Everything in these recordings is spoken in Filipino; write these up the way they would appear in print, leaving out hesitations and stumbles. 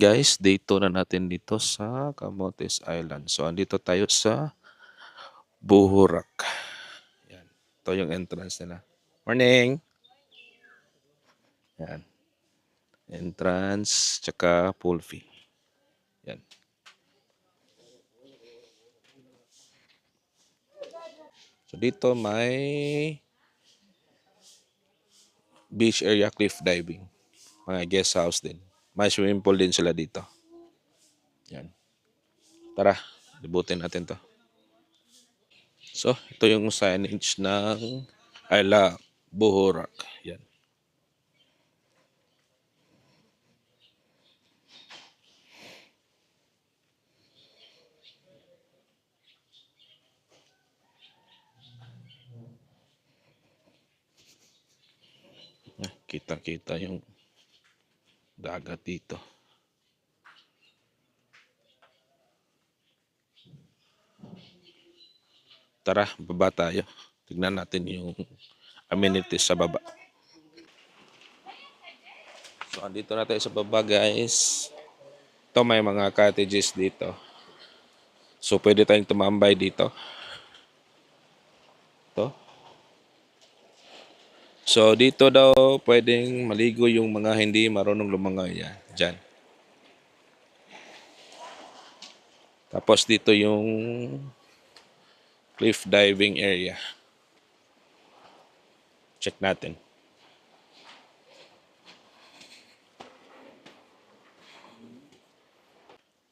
guys, day 2 na natin dito sa Camotes Island. So andito tayo sa Buhurak. Yan. Ito yung entrance nila. Morning! Yan. Entrance, tsaka pool fee. Yan. So dito may beach area cliff diving. Mga guest house din. May swimming pool din sila dito. Yan. Tara, libutin natin to. So, ito yung signage ng Isla Buhurak. Yan. Kita-kita yung dagat dito. Tara, baba tayo. Tignan natin yung amenities sa baba. So, andito na tayo sa baba, guys. Ito, may mga cottages dito. So, pwede tayong tumambay dito. Ito. So, dito daw pwedeng maligo yung mga hindi marunong lumangoy. Yan, dyan. Tapos dito yung cliff diving area. Check natin.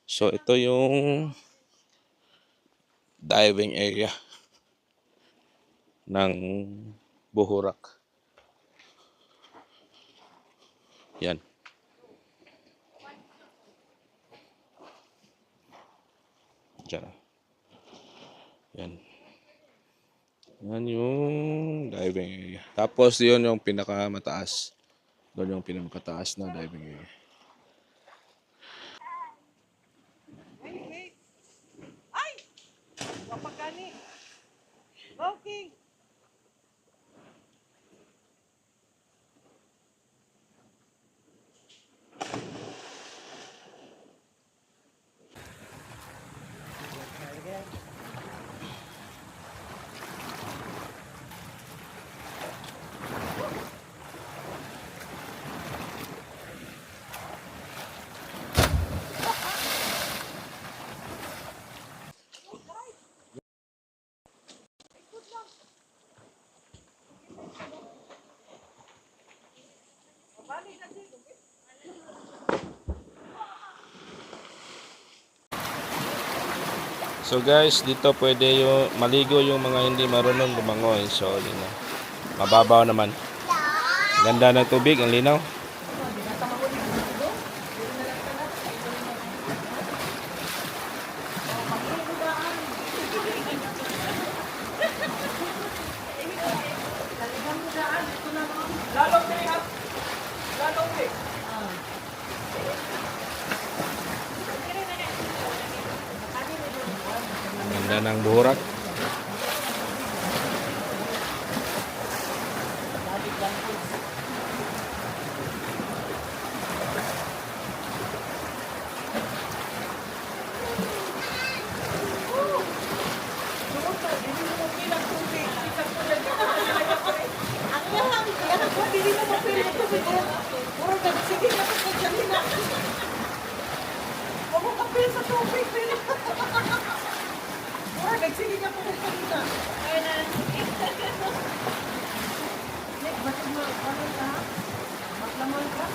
So, ito yung diving area ng Buhurak. Yan. Diyan. Yan. Yan yung diving area. Tapos yun yung pinakamataas. Doon yung pinakamataas na diving area. Ay! Wapagani. Okay. So guys, dito pwede yung maligo yung mga hindi marunong lumangoy. So yun na. Mababaw naman. Ganda ng tubig, ang linaw. Ganda ng Buhurak. Sige niya po kung kanina. Ba't mo, ano ka? Matlaman ka?